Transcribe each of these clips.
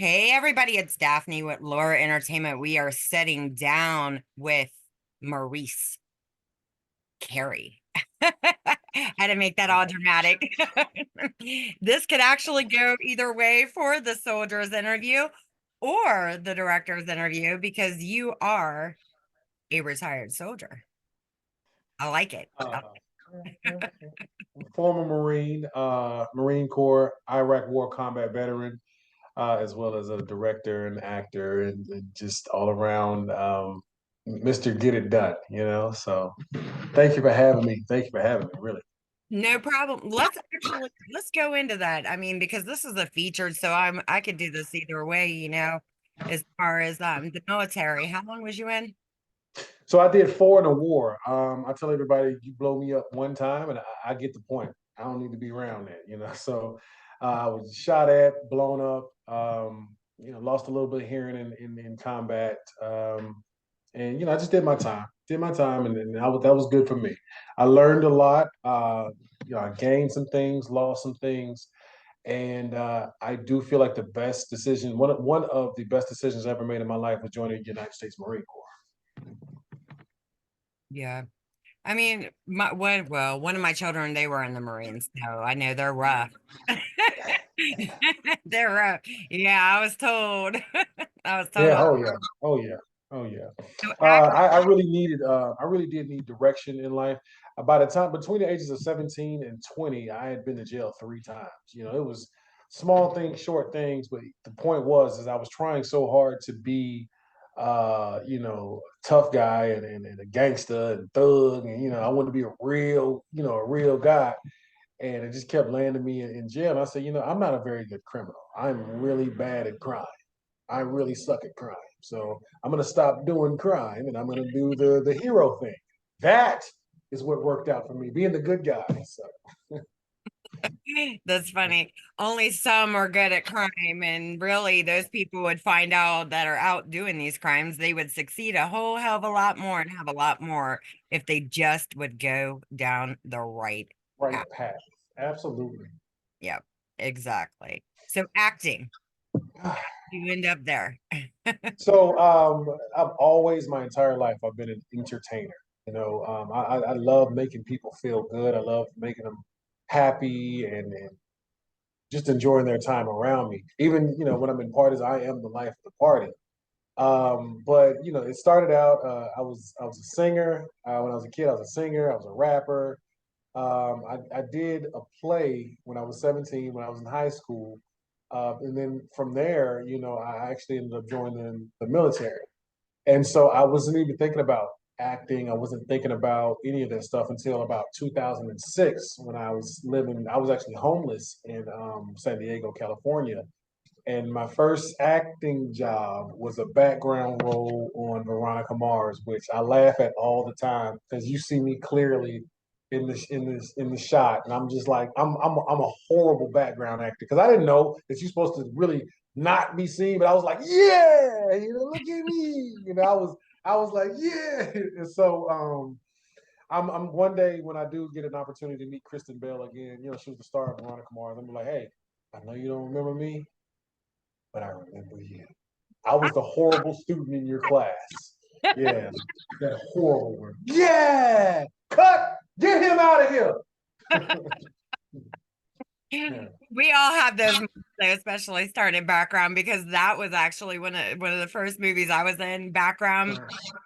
Hey everybody, it's Daphne with Laura Entertainment. We are sitting down with Maurice, Kerry. Had to make that all dramatic. This could actually go either way for the soldier's interview or the director's interview because you are a retired soldier. I like it. Uh, Former Marine, Marine Corps, Iraq War combat veteran, as well as a director and actor, and just all around Mr. Get It Done. So thank you for having me. Thank you for having me. Really. No problem. Let's go into that. I mean, because this is a featured, so I could do this either way, as far as the military. How long was you in? So I did four in a war. I tell everybody, you blow me up one time, and I get the point. I don't need to be around that. So I was shot at, blown up. Lost a little bit of hearing in combat. And I just did my time. Did my time, and that was good for me. I learned a lot. I gained some things, lost some things, and I do feel like the best decision, one of the best decisions I ever made in my life was joining the United States Marine Corps. Yeah. I mean, one of my children, they were in the Marines, so I know they're rough. They're rough. Yeah, I was told. I was told Yeah. all. Oh yeah. Oh yeah. Oh yeah. So I really did need direction in life. By the time between the ages of 17 and 20, I had been to jail three times. It was small things, short things, but the point is I was trying so hard to be, tough guy and a gangster and thug, and I wanted to be a real guy, and it just kept landing me in jail. And I said, I'm not a very good criminal. I'm really bad at crime. I really suck at crime. So I'm gonna stop doing crime and I'm gonna do the hero thing. That is what worked out for me, being the good guy. So that's funny. Only some are good at crime, and really, those people would find out that are out doing these crimes, they would succeed a whole hell of a lot more and have a lot more if they just would go down the right right path. path. Absolutely. Yep, exactly. So acting, you end up there. So I've always my entire life I've been an entertainer. I love making people feel good. I love making them happy and just enjoying their time around me. Even when I'm in parties, I am the life of the party. But it started out. I was a singer when I was a kid. I was a singer. I was a rapper. I did a play when I was 17 when I was in high school, and then from there, I actually ended up joining the military. And so I wasn't even thinking about acting. I wasn't thinking about any of that stuff until about 2006 when I was actually homeless in San Diego, California, and my first acting job was a background role on Veronica Mars, which I laugh at all the time because you see me clearly in the shot, and I'm just like I'm a horrible background actor because I didn't know that you're supposed to really not be seen, but I was like, yeah, look at me, I was like, yeah, and so I'm one day when I do get an opportunity to meet Kristen Bell again, she was the star of Veronica Mars. I'm like, hey, I know you don't remember me, but I remember you. I was the horrible student in your class. Yeah, that horrible one. Yeah, cut, get him out of here. Yeah. We all have those moments, though, especially starting background because that was actually one of the first movies I was in background,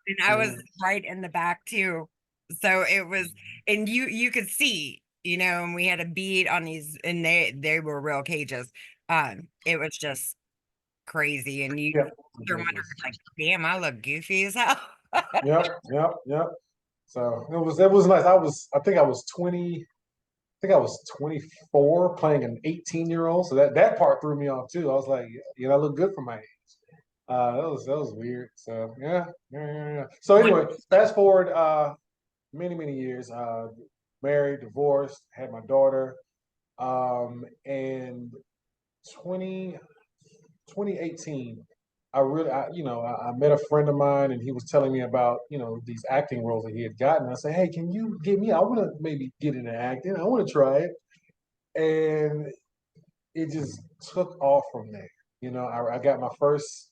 and I was right in the back too. So it was, and you could see, and we had a beat on these, and they were real cages. It was just crazy, and Yeah. you're wondering like, damn, I look goofy as hell. Yep. Yep. Yep. So it was nice. I think I was 24 playing an 18-year-old. So that part threw me off too. I was like, I look good for my age. That was weird. So yeah, yeah, yeah, yeah. So What? anyway, fast forward many, many years. Married, divorced, had my daughter. And 20 2018, I met a friend of mine and he was telling me about, these acting roles that he had gotten. I said, hey, can you get me? I want to maybe get into acting. I want to try it. And it just took off from there. I got my first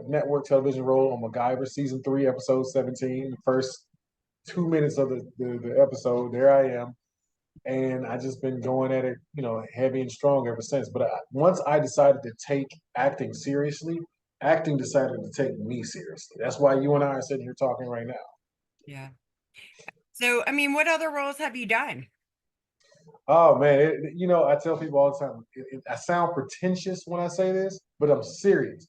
network television role on MacGyver season 3, episode 17. The first 2 minutes of the episode, there I am, and I just been going at it, heavy and strong ever since. But once I decided to take acting seriously, acting decided to take me seriously. That's why you and I are sitting here talking right now. Yeah. So, I mean, what other roles have you done? Oh man, I tell people all the time, I sound pretentious when I say this, but I'm serious.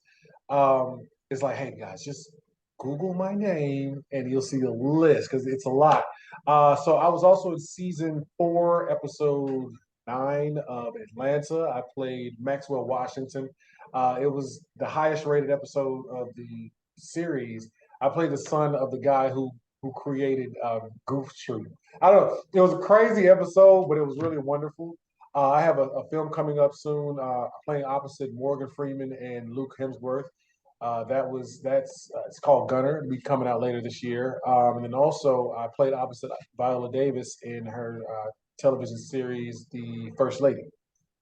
It's like, hey guys, just Google my name and you'll see the list because it's a lot. So I was also in season 4, episode 9 of Atlanta. I played Maxwell Washington. It was the highest rated episode of the series. I played the son of the guy who created Goof Troop. I don't know. It was a crazy episode, but it was really wonderful. I have a film coming up soon, playing opposite Morgan Freeman and Luke Hemsworth. That's it's called Gunner. It'll be coming out later this year. And then also I played opposite Viola Davis in her television series, The First Lady.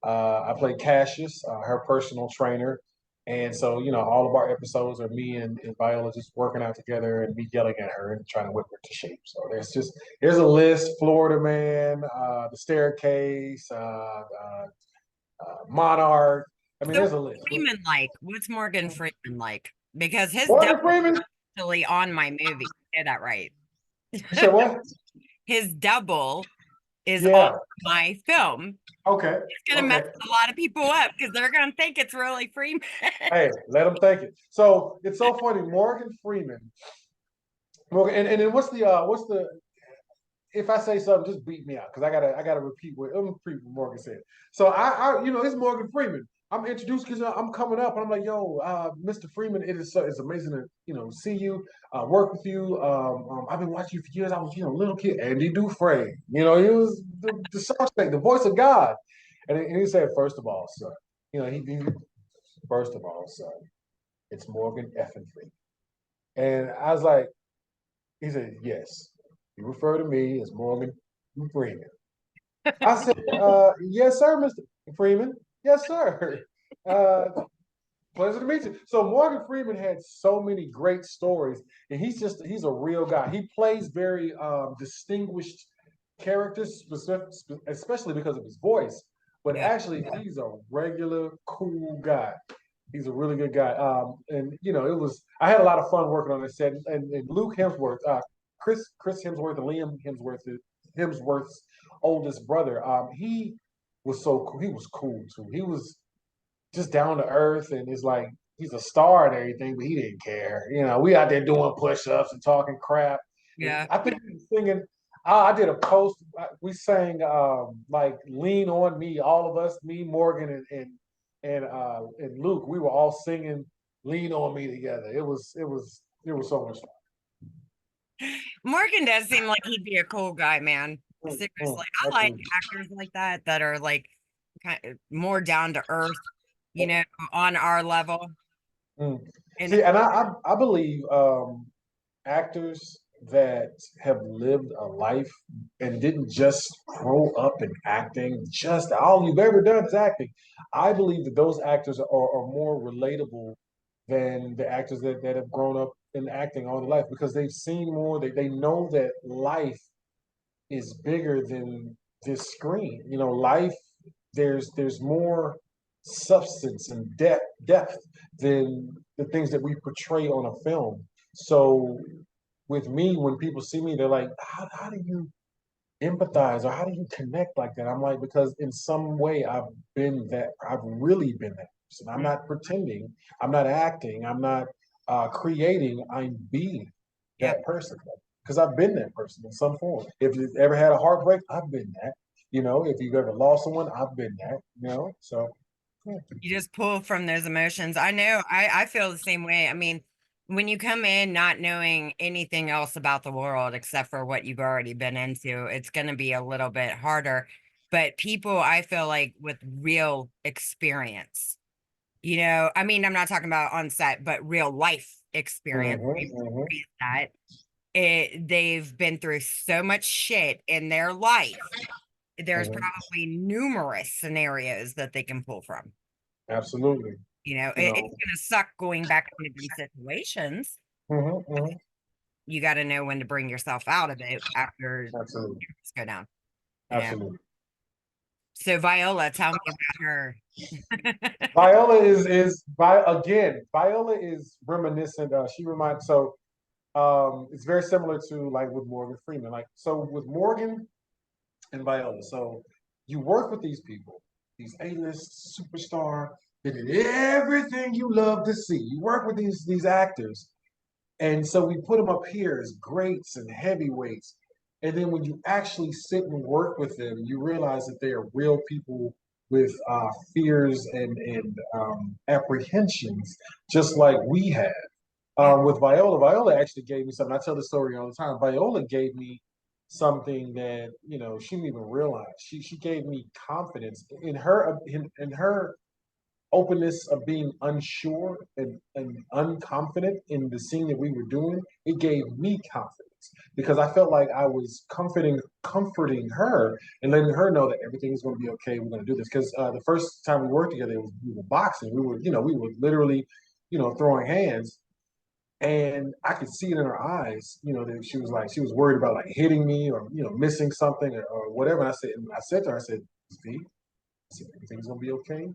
I played Cassius, her personal trainer. And so, all of our episodes are me and Viola just working out together and me yelling at her and trying to whip her to shape. So there's a list: Florida Man, The Staircase, Monarch. I mean, So, there's a list. Freeman like? What's Morgan Freeman like? Because his Morgan double Freeman? is actually on my movie. Say that right. You said what? His double is on Yeah. my film. Okay. It's gonna mess Okay. a lot of people up because they're gonna think it's really Freeman. Hey, let them think it. So it's so funny. Morgan Freeman. And then what's the if I say something, just beat me out because I gotta repeat what Morgan said. So it's Morgan Freeman. I'm introduced because I'm coming up, and I'm like, yo, Mr. Freeman, it's amazing to see you, work with you. I've been watching you for years. I was little kid, Andy Dufresne. He was the suspect, the voice of God, and he said, first of all, son, he first of all, son, it's Morgan effing Freeman, and I was like, he said, yes, you refer to me as Morgan Freeman. I said, yes, sir, Mr. Freeman. Yes, sir. Uh, pleasure to meet you. So Morgan Freeman had so many great stories, and he's a real guy. He plays very distinguished characters, especially because of his voice. But Yeah. actually, he's a regular cool guy. He's a really good guy. And I had a lot of fun working on this set. And Luke Hemsworth, Chris Hemsworth, and Liam Hemsworth's oldest brother. He was so cool. He was cool too. He was just down to earth, and it's like he's a star and everything, but he didn't care. We out there doing push-ups and talking crap. And Yeah. I think he was singing. I did a post. We sang like "Lean on Me." All of us, me, Morgan, and Luke. We were all singing "Lean on Me" together. It was so much Morgan does seem like he'd be a cool guy, man. fun. Seriously. I like Absolutely. actors like that are like kind of more down to earth, on our level. Mm. And See, and I believe actors that have lived a life and didn't just grow up in acting, just all you've ever done is acting. I believe that those actors are more relatable than the actors that have grown up in acting all their life because they've seen more, they know that life is bigger than this screen. Life there's more substance and depth than the things that we portray on a film. So with me, when people see me, they're like, how do you empathize or how do you connect like that? I'm like, because in some way I've really been that person. I'm not pretending, I'm not acting, I'm not creating, I'm being yeah, that person. Because I've been that person in some form. If you've ever had a heartbreak, I've been that. If you've ever lost someone, I've been that. So yeah. you just pull from those emotions. I know I feel the same way. I mean, when you come in not knowing anything else about the world except for what you've already been into, it's going to be a little bit harder. But people, I feel like with real experience, I mean, I'm not talking about on set, but real life experience, Hmm. that they've been through so much shit in their life. There's Hmm. probably numerous scenarios that they can pull from. Absolutely. you It's know. going to suck going back into these situations. Hmm, hmm. You got to know when to bring yourself out of it after Absolutely, things go down, you know. absolutely. So Viola, tell me about her. Viola again. Viola is reminiscent. She reminds so. It's very similar to like with Morgan Freeman. Like so with Morgan and Viola. So you work with these people, these A-list superstar, they did everything you love to see. You work with these actors, and so we put them up here as greats and heavyweights. And then when you actually sit and work with them, you realize that they are real people with fears and apprehensions, just like we have. Yeah. With Viola, Viola actually gave me something. I tell the story all the time. Viola gave me something that she didn't even realize. She gave me confidence in her openness of being unsure and unconfident in the scene that we were doing. It gave me confidence because I felt like I was comforting her and letting her know that everything is going to be okay. We're going to do this because the first time we worked together, we were boxing. We were literally throwing hands, and I could see it in her eyes, that she was worried about like hitting me or missing something or whatever. And I said to her, I said, "V, I said everything's gonna be okay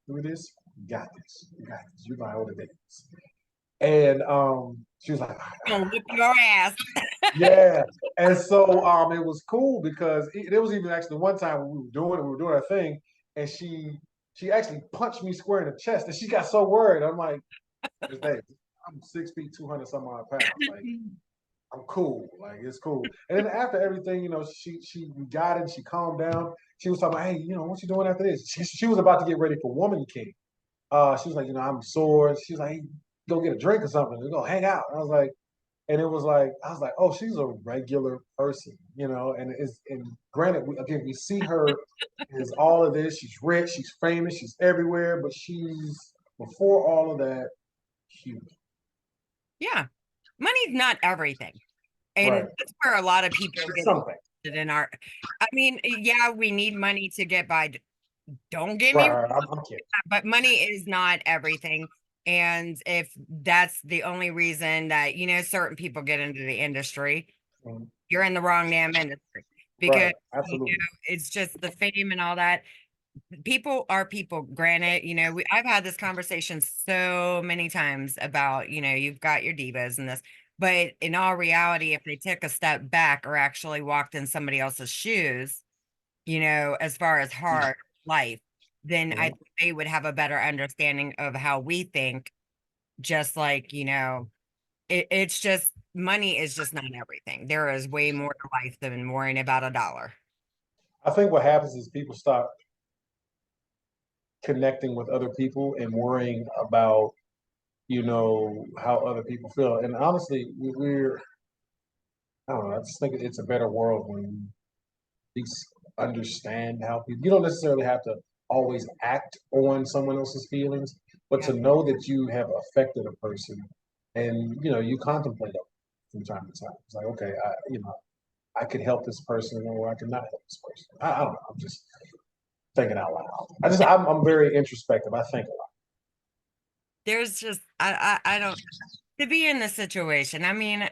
through this. You got this. You got this. You're my older days." And she was like, Gonna whip your ass. "Yeah." And so it was cool because there was even actually one time when we were doing our thing, and she actually punched me square in the chest, and she got so worried. I'm like, "Miss Davis, I'm 6 feet, 200 some odd pounds. Like, I'm cool. Like, it's cool." And then after everything, she got it. She calmed down. She was talking about, "Hey, what you doing after this?" She was about to get ready for Woman King. She was like, "I'm sore." She was like, "Hey, go get a drink or something. We go hang out." And I was like, "Oh, she's a regular person." And granted, again, we see her as all of this. She's rich. She's famous. She's everywhere. But she's before all of that, human. Yeah. Money's not everything. And Right. that's where a lot of people It's get something. invested in our, I mean, yeah, we need money to get by. Don't get me Right. wrong, Right. I'm kidding. but money is not everything. And if that's the only reason that, certain people get into the industry, Mhm. you're in the wrong damn industry Right. because, Absolutely. it's just the fame and all that. People are people. Granted, I've had this conversation so many times about, you've got your divas and this, but in all reality, if they took a step back or actually walked in somebody else's shoes, as far as hard life, then I Mhm. think they would have a better understanding of how we think. Just like, it's just money is just not everything. There is way more to life than worrying about a dollar. I think what happens is people stop connecting with other people and worrying about, how other people feel. And honestly, I don't know, I just think it's a better world when you understand how people, you don't necessarily have to always act on someone else's feelings, but Yeah. to know that you have affected a person and, you contemplate it from time to time. It's like, okay, I could help this person or I could not help this person. I don't know. I'm just thinking out loud. I'm very introspective. I think a lot. There's just I don't to be in this situation. I mean,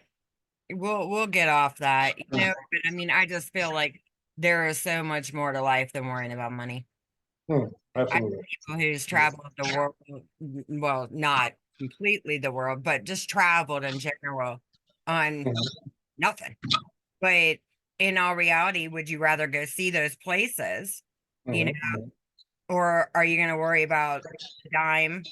we'll get off that, but I mean, I just feel like there is so much more to life than worrying about money. Hmm, I know absolutely. people who's traveled the world, well, not completely the world, but just traveled in general on Mhm, nothing. But in all reality, would you rather go see those places, you know, mhm, mhm. or are you going to worry about the dime?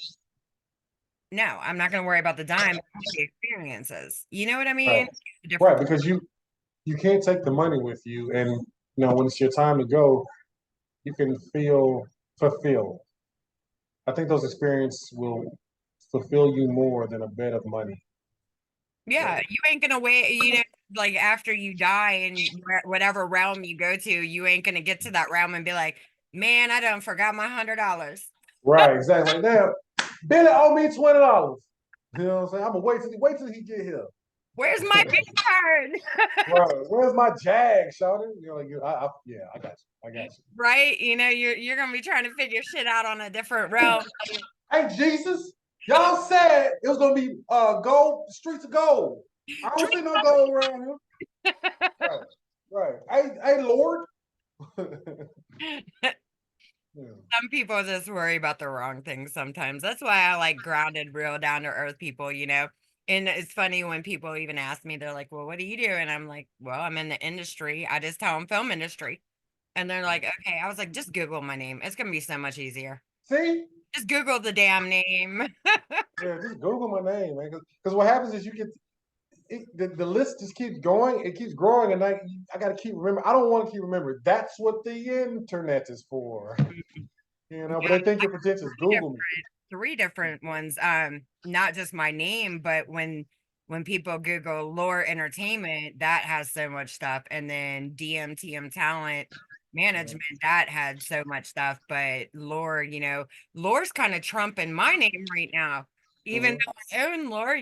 No, I'm not going to worry about the dime, the experiences. You know what I Right, mean? right. Different. Because you can't take the money with you, and when it's your time to go, you can feel fulfilled. I think those experiences will fulfill you more than a bed of money. Yeah, So you ain't gonna wait, like after you die and whatever realm you go to, you ain't gonna get to that realm and be like, man, I done forgot my $100. right, exactly. Like, damn, Billy owe me $20. You know what I'm saying? I'm gonna wait till he get here. Where's my gift card? Right, where's my Jag, Shawty? Yeah, I got you. I got you. Right? You're gonna be trying to figure shit out on a different realm. Hey, Jesus, y'all said it was gonna be gold, streets of gold. I don't see no gold around here. Right, right. Hey, Lord. Yeah. Some people just worry about the wrong things sometimes. That's why I like grounded, real down to earth people, you know. And it's funny when people even ask me, they're like, "Well, what do you do?" And I'm like, "Well, I'm in the industry. I just tell them film industry." And they're like, "Okay." I was like, "Just Google my name. It's gonna be so much easier. See? Just Google the damn name." Yeah, just Google my name, man. Because what happens is you get the list just keeps going, it keeps growing, and I got to keep remember. I don't want to keep remembering. That's what the internet is for, you know. But Yeah, they think your potential is three Google me. different three different ones. Not just my name, but when people Google lore entertainment, that has so much stuff. And then DMTM talent Yeah. management, that had so much stuff. But lore, lore's kind of trumping my name right now, even Mhm. though I own lore.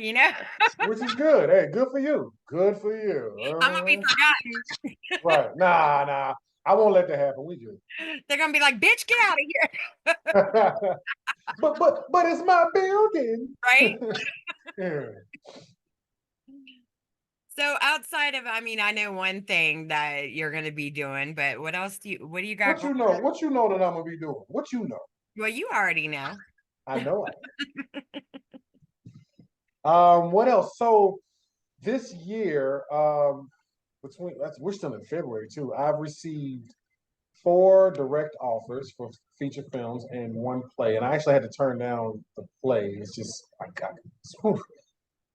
Which is good. Hey, good for you. Good for I'm gonna be you. forgotten. Right. Nah. I won't let that happen. We good. They're gonna be like, bitch, get out of here. but it's my building. Right? Yeah. So outside of, I mean, I know one thing that you're going to be doing, but what do you got What going? you know? What you know that I'm gonna be doing? What you know? Well, you already know. I know it. What else? So this year, we're still in February too. I've received four direct offers for feature films and one play, and I actually had to turn down the play. It's just I got it.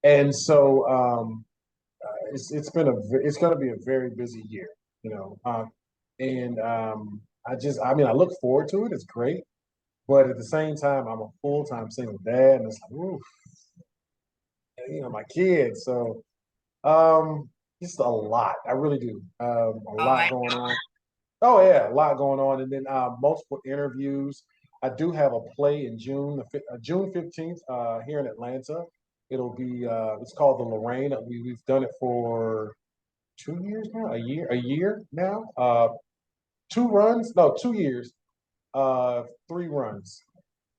And so it's going to be a very busy year, you know. And I mean, I look forward to it. It's great, but at the same time, I'm a full time single dad, and it's like, ooh, you know, my kids. So just a lot. I really do. A Oh, lot going on. Oh yeah, a lot going on, and then multiple interviews. I do have a play in June 15th, here in Atlanta. It's called the Lorraine. We've done it for 2 years now, a year now. Two runs, no, 2 years, three runs,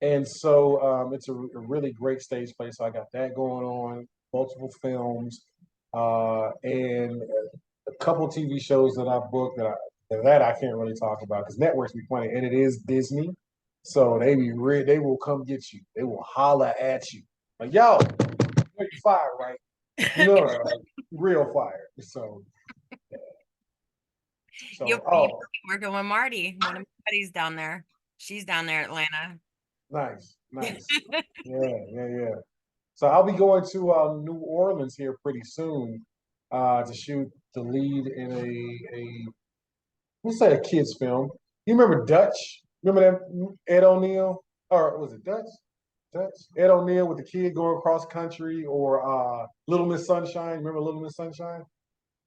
and so it's a really great stage play. So I got that going on, multiple films, and a couple TV shows that I booked that I can't really talk about because networks be funny, and it is Disney, so they will come get you. They will holler at you like, "Yo, you're fired, right?" You know, like, real fire. you'll be Oh, working with Marty, one of my buddies down there. She's down there in Atlanta. nice. Yeah. So I'll be going to New Orleans here pretty soon to shoot the lead in a let's say a kids film. You remember Dutch? Remember that Ed O'Neill? Or was it Dutch? Dutch? Ed O'Neill with the kid going across country, or Little Miss Sunshine. Remember Little Miss Sunshine?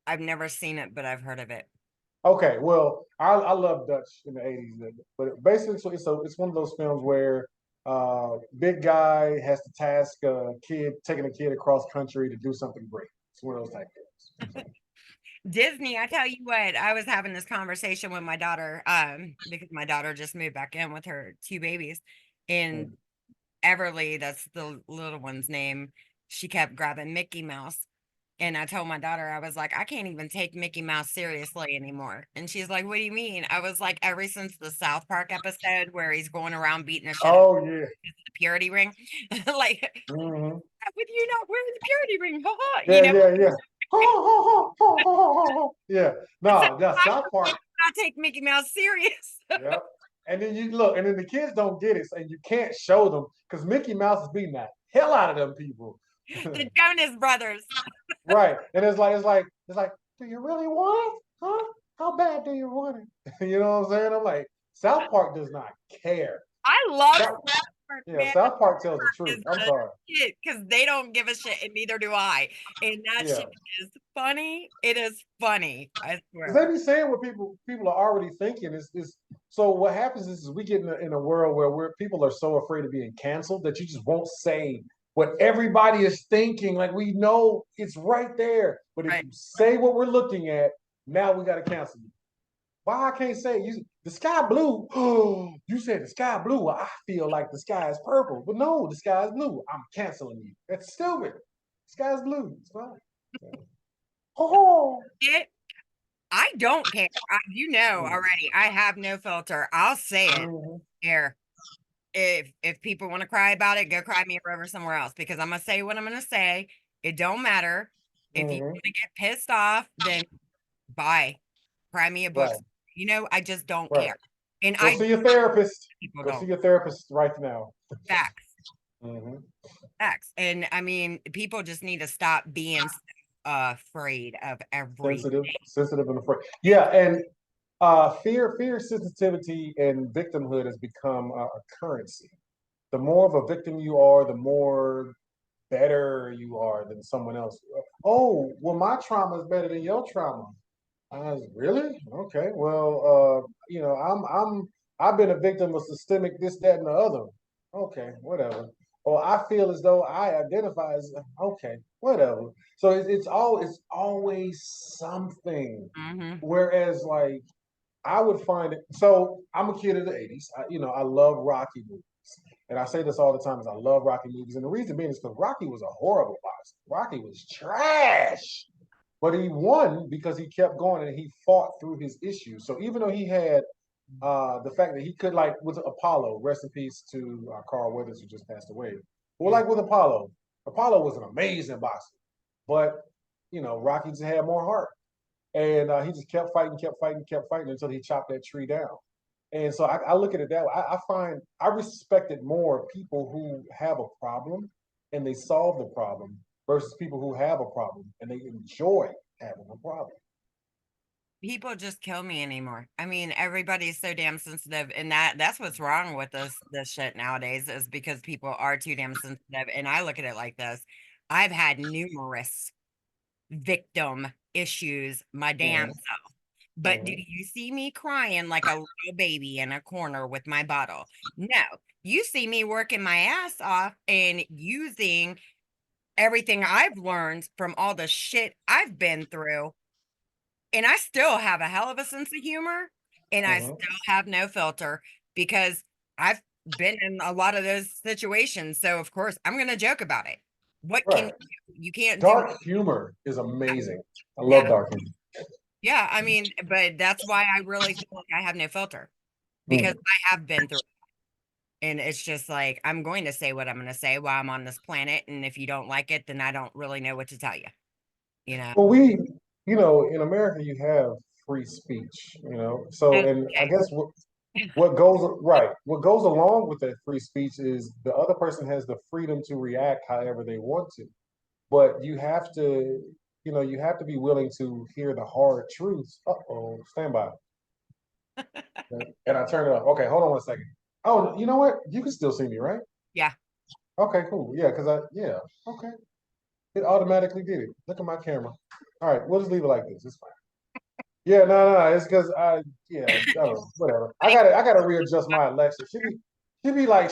I've never seen it, but I've heard of it. Okay, well, I love Dutch in the '80s, but basically, so it's one of those films where big guy has to task a kid taking a kid across country to do something great. It's one of those type films. Disney, I tell you what, I was having this conversation with my daughter, because my daughter just moved back in with her two babies. And Everly, that's the little one's name, she kept grabbing Mickey Mouse. And I told my daughter, I was like, I can't even take Mickey Mouse seriously anymore. And she's like, what do you mean? I was like, ever since the South Park episode where he's going around beating the shit out of Oh yeah. the purity ring, like, Hmm. with you not wearing the purity ring, haha, Yeah. Yeah. So No, yeah, South Park. I take Mickey Mouse serious. Yep. And then you look, and then the kids don't get it, and you can't show them because Mickey Mouse is beating the hell out of them people. The Jonas Brothers. Right. And it's like, do you really want it? Huh? How bad do you want it? You know what I'm saying? I'm like, South Park does not care. I love South, South Park, yeah, man. South Park tells the Is truth. I'm the sorry. shit because they don't give a shit, and neither do I. And that Yeah. shit is funny. It is funny. I Because swear. they be saying what people are already thinking is so what happens is we get in a world where people are so afraid of being canceled that you just won't say what everybody is thinking. Like we know it's right there. But if Right. you say what we're looking at, now we gotta cancel you. Why I can't say it? The sky blue? Oh, you said the sky blue. Well, I feel like the sky is purple, but no, the sky is blue. I'm canceling you. That's stupid. The sky is blue. It's fine. Yeah. Oh. It, I don't care. You know Mm. already. I have no filter. I'll say it Mhm. here. If people want to cry about it, go cry me a river somewhere else because I'm gonna say what I'm gonna say. It don't matter. If you Mhm. want to get pissed off, then bye. Cry me a book. Right. I just don't Right. care. And Go I see your therapist. people Go see don't. your therapist right now. Facts. Mhm. Facts. And I mean, people just need to stop being so afraid of everything. Sensitive, and afraid. Yeah, and fear, sensitivity, and victimhood has become a currency. The more of a victim you are, the more better you are than someone else. Oh, well, my trauma is better than your trauma. Really? Okay. Well, I've been a victim of systemic this, that, and the other. Okay, whatever. Or I feel as though I identify as okay, whatever. So it's always something. Hmm. Whereas like I would find it. So I'm a kid of the '80s. I love Rocky movies, and I say this all the time: is I love Rocky movies, and the reason being is because Rocky was a horrible boxer. Rocky was trash. But he won because he kept going and he fought through his issues. So even though he had the fact that he could, like with Apollo, rest in peace to Carl Weathers who just passed away. Well, Yeah. like with Apollo, Apollo was an amazing boxer, but Rocky just had more heart, and he just kept fighting, kept fighting, kept fighting until he chopped that tree down. And so I look at it that way. I find I respected more people who have a problem and they solve the problem versus people who have a problem and they enjoy having a problem. People just kill me anymore. I mean, everybody's so damn sensitive, and that's what's wrong with this shit nowadays is because people are too damn sensitive. And I look at it like this. I've had numerous victim issues my damn Mm-hmm, self. But do mm-hmm, you see me crying like a little baby in a corner with my bottle? No. You see me working my ass off and using everything I've learned from all the shit I've been through, and I still have a hell of a sense of humor, and I mm-hmm. still have no filter because I've been in a lot of those situations. So of course I'm gonna joke about it. What can Right. you do? You can't do Dark humor is amazing. I love yeah. dark humor. Yeah, I mean, but that's why I really feel like I have no filter because Mm. I have been through it. And it's just like I'm going to say what I'm going to say while I'm on this planet, and if you don't like it, then I don't really know what to tell you, you know. Well, in America, you have free speech, So, and I Okay. guess what goes right, what goes along with that free speech is the other person has the freedom to react however they want to. But you have to be willing to hear the hard truths. Uh-oh, stand by. And I turn it off. Okay, hold on 1 second. Oh, you know what? You can still see me, right? Yeah. Okay, cool. Yeah, yeah. Okay. It automatically did it. Look at my camera. All right, we'll just leave it like this. It's fine. Yeah, no. It's because yeah, I don't know, whatever. I gotta readjust my Alexa. She be like,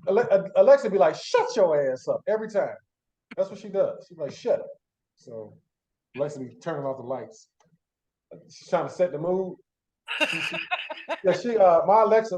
Alexa be like, shut your ass up every time. That's what she does. She be like, shut up. So Alexa be turning off the lights. She's trying to set the mood. She yeah, my Alexa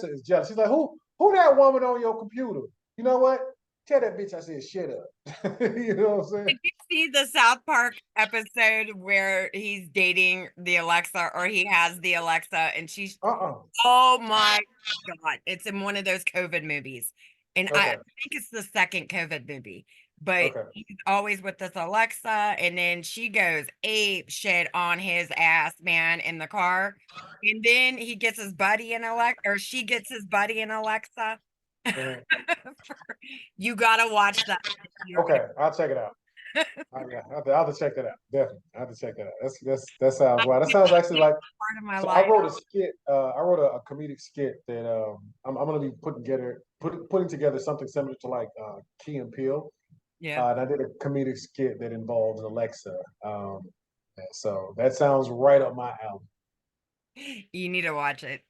is jealous. She's like, who that woman on your computer? You know what? Tell that bitch I said shut up. You know what I'm saying? Did you see the South Park episode where he's dating the Alexa or he has the Alexa and she's Uh-uh. oh my God. It's in one of those COVID movies. And I Okay. think it's the second COVID movie. But Okay. he's always with this Alexa. And then she goes ape shit on his ass, man, in the car. And then he gets his buddy in Alexa, or she gets his buddy in Alexa. Mhm. You gotta watch that. Okay. I'll check it out. Yeah, I'll have to check that out. Definitely. I have to check that out. That sounds wow. That sounds actually like Part of my so I life. wrote a skit. I wrote a comedic skit that I'm gonna be putting together something similar to like Key and Peele. Yeah. And I did a comedic skit that involves Alexa. So that sounds right up my alley. You need to watch it.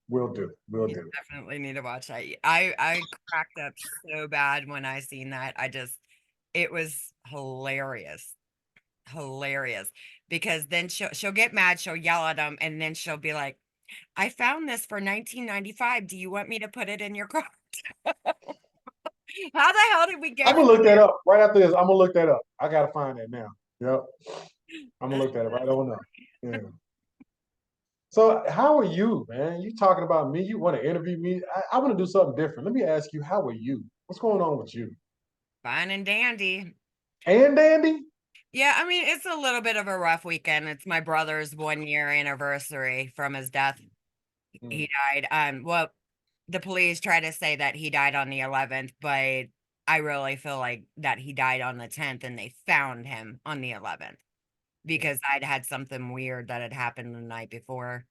Will do. Will You do. definitely need to watch that. I cracked up so bad when I seen that. It was hilarious. hilarious because then she'll get mad, she'll yell at him, and then she'll be like, "I found this for 1995. Do you want me to put it in your car?" How the hell did we I'm get gonna from look that up right after this. I'm gonna look that up. I gotta find that now. Yep, I'm gonna this? look that up right on up. Yeah. So, how are you, man? You talking about me? You want to interview me? I want to do something different. Let me ask you, how are you? What's going on with you? Fine and dandy. And Dandy? Yeah, I mean, it's a little bit of a rough weekend. It's my brother's 1 year anniversary from his death. Mm, He died. Well, the police try to say that he died on the 11th, but I really feel like that he died on the 10th and they found him on the 11th mm, because I'd had something weird that had happened the night before,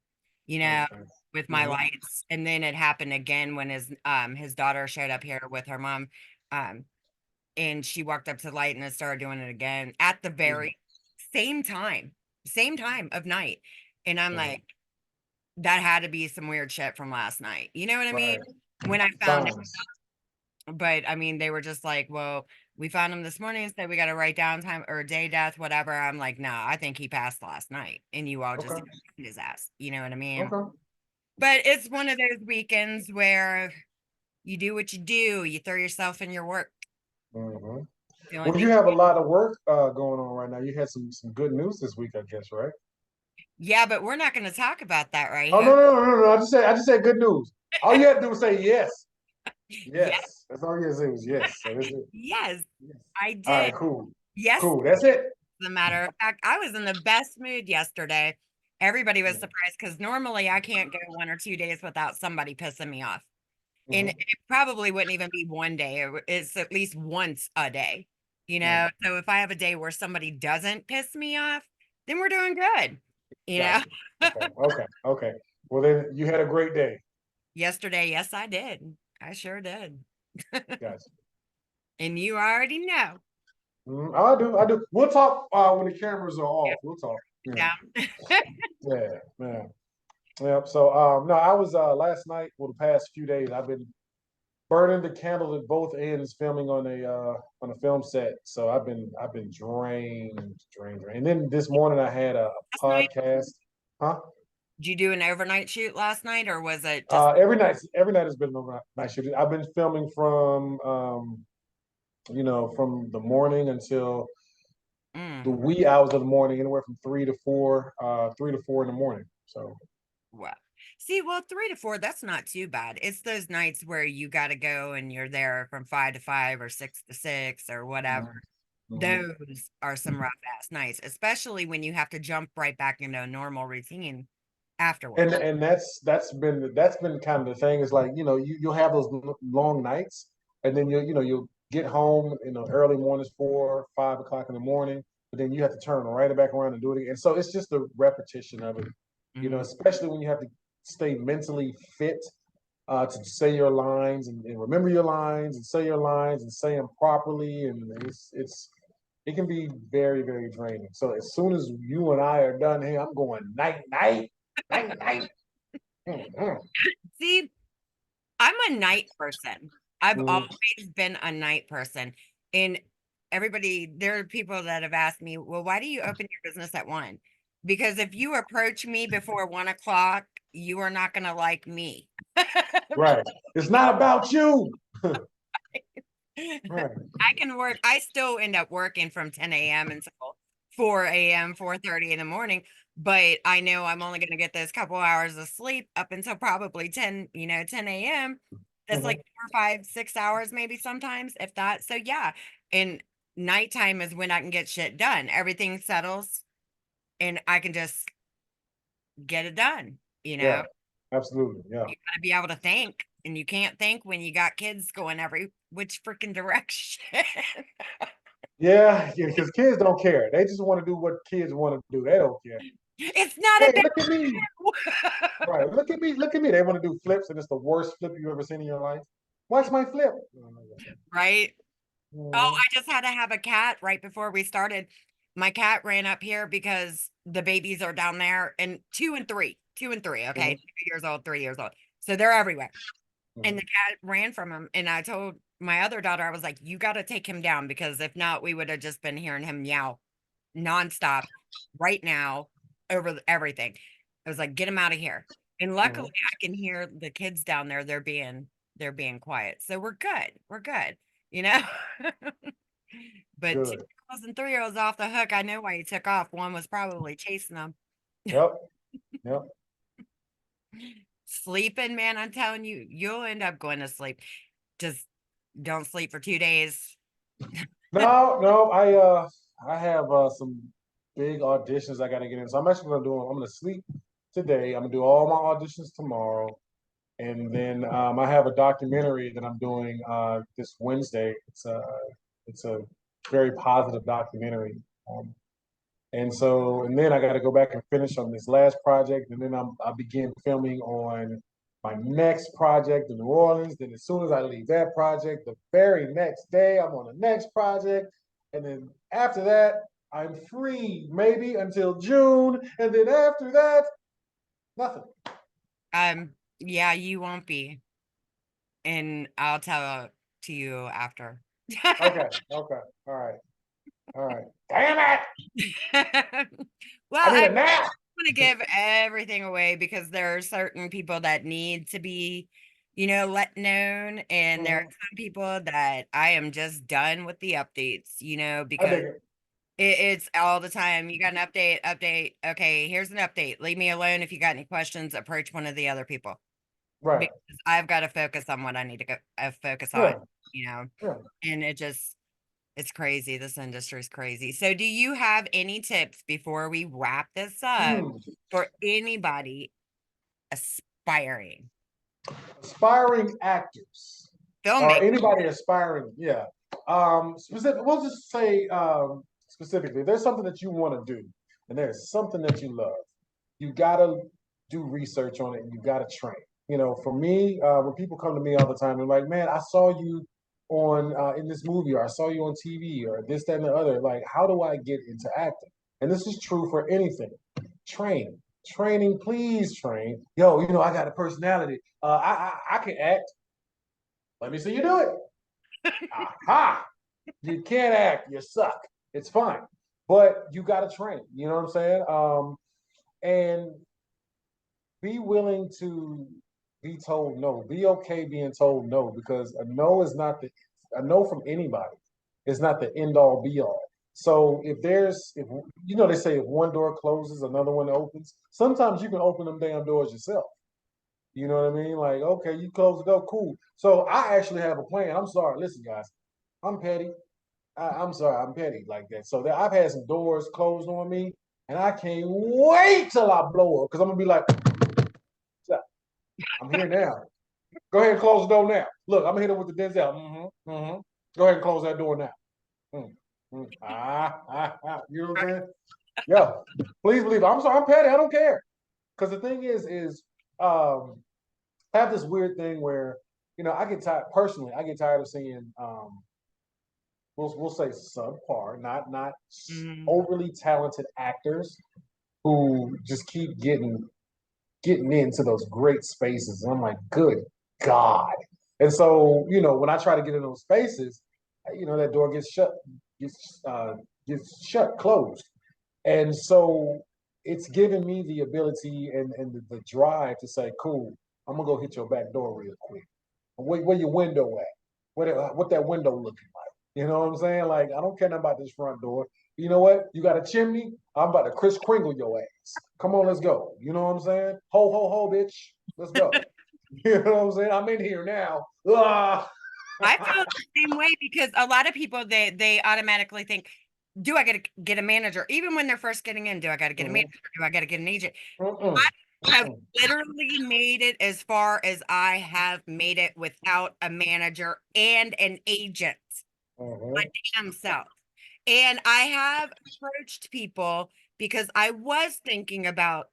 you know, okay. with my Hmm. lights. And then it happened again when his daughter showed up here with her mom. Um, and she walked up to the light and it started doing it again at the Hmm. very same time, same time of night. And I'm Hmm. like, that had to be some weird shit from last night. You know what I mean? Right. When I found it, Signs. but I mean, they were just like, well, we found him this morning, so we got to write down time or day death, whatever. I'm like, no, I think he passed last night, and you all just Okay. didn't find his ass. You know what I mean? Okay. But it's one of those weekends where you do what you do, you throw yourself in your work. Hmm. The only Well, you thing, have a lot of work going on right now. You had some good news this week, I guess, right? yeah, but we're not going to talk about that right Oh no here. no no no no! I just said good news. All you had to do was say yes. Yes, Yes. That's all you had to say was yes. So this is yes, yes. I All did. right, cool. Yes, Cool. That's it. as a matter of fact, I was in the best mood yesterday. Everybody was Mm-hmm. surprised because normally I can't go 1 or 2 days without somebody pissing me off. And Mm-hmm. it probably wouldn't even be one day. It's at least once a day, you Right. know? So if I have a day where somebody doesn't piss me off, then we're doing good, you know? Gotcha. Okay. Okay. Okay. Well, then you had a great day. Yesterday, yes, I did. I sure did. Gotcha. And you already know. I do. I do. We'll talk when the cameras are off. We'll talk. Yeah. Yeah. Yeah. Yeah. Yep. So, no, I was last night. Well, the past few days, I've been burning the candle at both ends, filming on a film set. So I've been drained. And then this morning I had a Last night, podcast. Huh? did you do an overnight shoot last night or was it just Every night has been an overnight shoot. I've been filming from from the morning until the mm, wee hours of the morning, anywhere from 3 to 4 in the morning. So what? See, well, 3 to 4, that's not too bad. It's those nights where you got to go and you're there from 5 to 5 or 6 to 6 or whatever. mhm, mhm. Those are some rough ass nights, especially when you have to jump right back into a normal routine and afterwards. and that's been kind of the thing. Is like you'll have those long nights, and then you'll get home in the early mornings, 4, 5 o'clock in the morning, but then you have to turn right back around and do it again. And so it's just the repetition of it, Mhm. especially when you have to stay mentally fit to say your lines and remember your lines and say your lines and say them properly, and it can be very, very draining. So as soon as you and I are done here, I'm going night night night night. Mhm. See, I'm a night person. I've Mhm. always been a night person. And there are people that have asked me, well, why do you open your business at 1? Because if you approach me before 1 o'clock, you are not going to like me. Right. It's not about you. Right. I can work. I still end up working from 10 a.m. until 4 a.m., 4:30 in the morning. But I know I'm only going to get those couple hours of sleep up until probably 10, 10 a.m. That's like Mhm. 4, 5, 6 hours, maybe sometimes, if that. So yeah. And nighttime is when I can get shit done. Everything settles and I can just get it done. You know, Yeah. Absolutely. Yeah. you got to be able to think. And you can't think when you got kids going every which freaking direction. Yeah. Yeah. Because kids don't care. They just want to do what kids want to do. They don't care. It's not Hey, about look at me. you. Right. Look at me. Look at me. They want to do flips, and it's the worst flip you've ever seen in your life. Watch my flip. Right? Oh, Mhm. I just had to have a cat right before we started. My cat ran up here because the babies are down there and 2 and 3, okay? Mhm. 2 years old, 3 years old. So they're everywhere. And the Mhm. cat ran from him. And I told my other daughter, I was like, you got to take him down because if not, we would have just been hearing him meow nonstop right now over everything. I was like, get them out of here. And luckily Mhm. I can hear the kids down there. They're being quiet. So we're good. We're good, you know? But Good. 2 year olds and 3 year olds off the hook. I know why he took off. One was probably chasing them. Yep. Yep. Sleeping, man, I'm telling you, you'll end up going to sleep. Just don't sleep for 2 days. No, no, I have some big auditions I gotta get in. So I'm actually gonna do I'm gonna sleep today. I'm gonna do all my auditions tomorrow. And then I have a documentary that I'm doing this Wednesday. It's a very positive documentary. Um, and then I got to go back and finish on this last project, and then I begin filming on my next project in New Orleans. Then as soon as I leave that project, the very next day I'm on the next project, and then after that I'm free maybe until June, and then after that nothing. Yeah, you won't be. And I'll tell to you after. Okay, okay, all right, all right. Damn it! Well, I need I a nap. want to give everything away because there are certain people that need to be, let known. And there are Mhm. some people that I am just done with the updates, I because dig it. it's all the time. You got an update. Okay, here's an update. Leave me alone. If you got any questions, approach one of the other people Right. because I've got to focus on what I need to go focus on, Yeah. you know, Yeah. and it's crazy. This industry is crazy. So, do you have any tips before we wrap this up Hmm. for anybody aspiring Aspiring actors or filmmaker? anybody aspiring, yeah. Specific. We'll just say specifically. There's something that you want to do, and there's something that you love. You gotta do research on it, and you gotta train. For me, when people come to me all the time, they're like, "Man, I saw you on in this movie, or I saw you on TV, or this, that, and the other. Like, how do I get into acting?" And this is true for anything. Train, training, please train. Yo, I got a personality. I can act. Let me see you do it. Aha! You can't act. You suck. It's fine, but you got to train. You know what I'm saying? And be willing to be told no. Be okay being told no because a no from anybody is not the end all be all. So if they say if one door closes, another one opens. Sometimes you can open them damn doors yourself. You know what I mean? Like, okay, you close the door, cool. So I actually have a plan. I'm sorry. Listen, guys, I'm petty. I'm sorry, I'm petty like that. So I've had some doors closed on me, and I can't wait till I blow up because I'm gonna be like, I'm here now. Go ahead and close the door now. Look, I'm gonna hit him with the Denzel. Go ahead and close that door now. You know what I'm saying? Yeah. Please believe it. I'm sorry, I'm petty. I don't care. Because the thing is, um, I have this weird thing where, I get tired personally. I get tired of seeing, we'll say subpar, not Mm, overly talented actors who just keep getting into those great spaces. And I'm like, good God. And so, when I try to get in those spaces, that door gets gets shut, closed. And so it's giving me the ability and the drive to say, cool, I'm gonna go hit your back door real quick. Where your window at? What that window looking like? You know what I'm saying? Like, I don't care nothing about this front door. You know what? You got a chimney? I'm about to Kris Kringle your ass. Come on, let's go. You know what I'm saying? Ho, ho, ho, bitch. Let's go. You know what I'm saying? I'm in here now. Ah. I feel the same way because a lot of people they automatically think, do I got to get a manager? Even when they're first getting in, do I got to get a Mhm. manager? Do I got to get an agent? Mm-mm. I have Mm-mm. literally made it as far as I have made it without a manager and an agent, my Mhm. damn self. And I have approached people because I was thinking about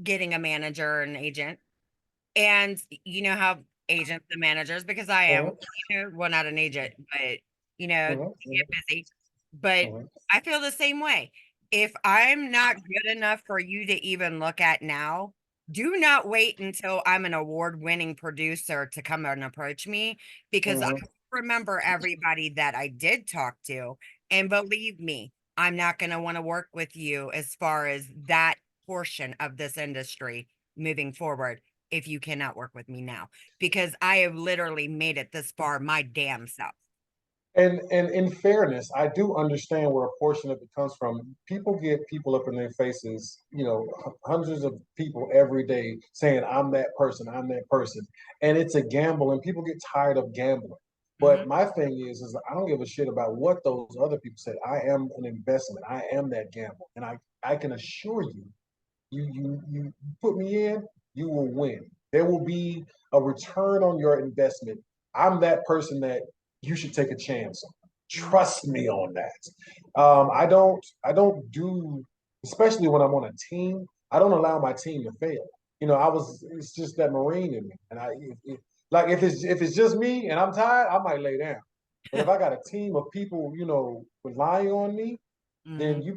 getting a manager or an agent. And you know how agents and managers, because I am, Mhm. well, not an agent, but Mhm. get busy. But Mhm. I feel the same way. If I'm not good enough for you to even look at now, do not wait until I'm an award-winning producer to come and approach me because I Mhm. remember everybody that I did talk to. And believe me, I'm not going to want to work with you as far as that portion of this industry moving forward if you cannot work with me now, because I have literally made it this far my damn self. And in fairness, I do understand where a portion of it comes from. People get people up in their faces, hundreds of people every day saying, I'm that person, I'm that person. And it's a gamble, and people get tired of gambling. Hmm. But my thing is I don't give a shit about what those other people said. I am an investment. I am that gamble. And I can assure you, you put me in, you will win. There will be a return on your investment. I'm that person that you should take a chance on. Hmm. Trust me on that. I don't do, especially when I'm on a team. I don't allow my team to fail. It's just that Marine in me, and like if it's just me and I'm tired, I might lay down. But if I got a team of people, relying on me, then Hmm.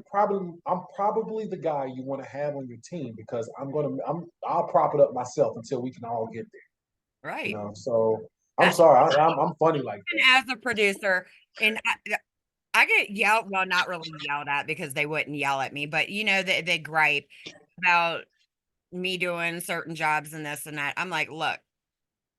I'm probably the guy you want to have on your team because I'll prop it up myself until we can all get there. Right. So I'm That's sorry, I'm funny like even as a producer, and I get yelled, well, not really yelled at because they wouldn't yell at me, but they gripe about me doing certain jobs and this and that. I'm like, look,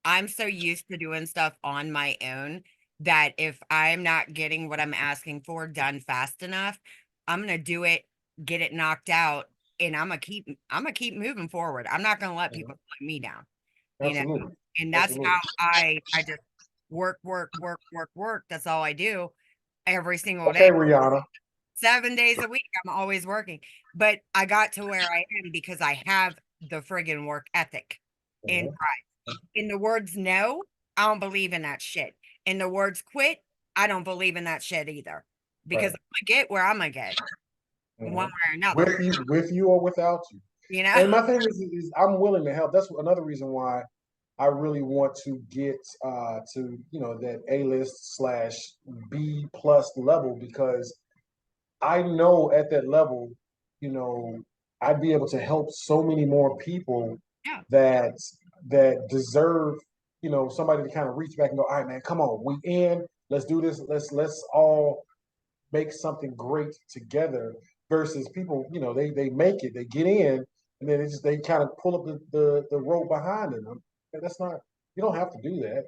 I'm so used to doing stuff on my own that if I'm not getting what I'm asking for done fast enough, I'm gonna do it, get it knocked out, and I'm gonna keep moving forward. I'm not gonna let that. people put me down, you know. Absolutely, And that's absolutely. how I just work, work, work, work, work. That's all I do every single Okay, day. Rihanna. 7 days a week, I'm always working. But I got to where I am because I have the friggin' work ethic and Mhm. pride. In the words no, I don't believe in that shit. In the words quit, I don't believe in that shit either. Because Right. I'm gonna get where I'm gonna get one Mhm. way or another. With you or without you. You know? And my thing is I'm willing to help. That's another reason why I really want to get to that A list slash B plus level because I know at that level, you know, I'd be able to help so many more people Yeah. that that deserve, somebody to kind of reach back and go, all right, man, come on, we in, let's do this, let's all make something great together versus people, they make it, they get in, and then they kind of pull up the rope behind them. That's not, you don't have to do that.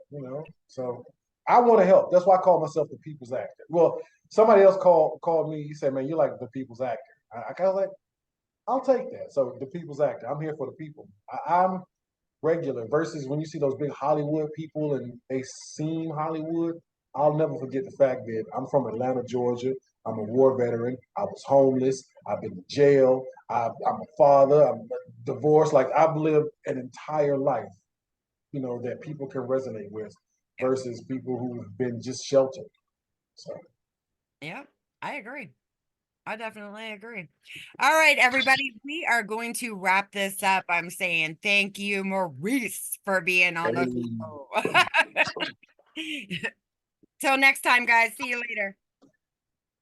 So I want to help. That's why I call myself the people's actor. Well, somebody else called me. He said, "Man, you're like the people's actor." I kind of like, I'll take that. So the people's actor. I'm here for the people. I'm regular versus when you see those big Hollywood people and they seem Hollywood. I'll never forget the fact that I'm from Atlanta, Georgia. I'm a war veteran. I was homeless. I've been to jail. I'm a father. I'm divorced. Like I've lived an entire life, that people can resonate with Yeah. versus people who've been just sheltered. So Yeah. I agree. I definitely agree. All right, everybody, we are going to wrap this up. I'm saying thank you, Maurice, for being on the hey, show. Till next time, guys. See you later.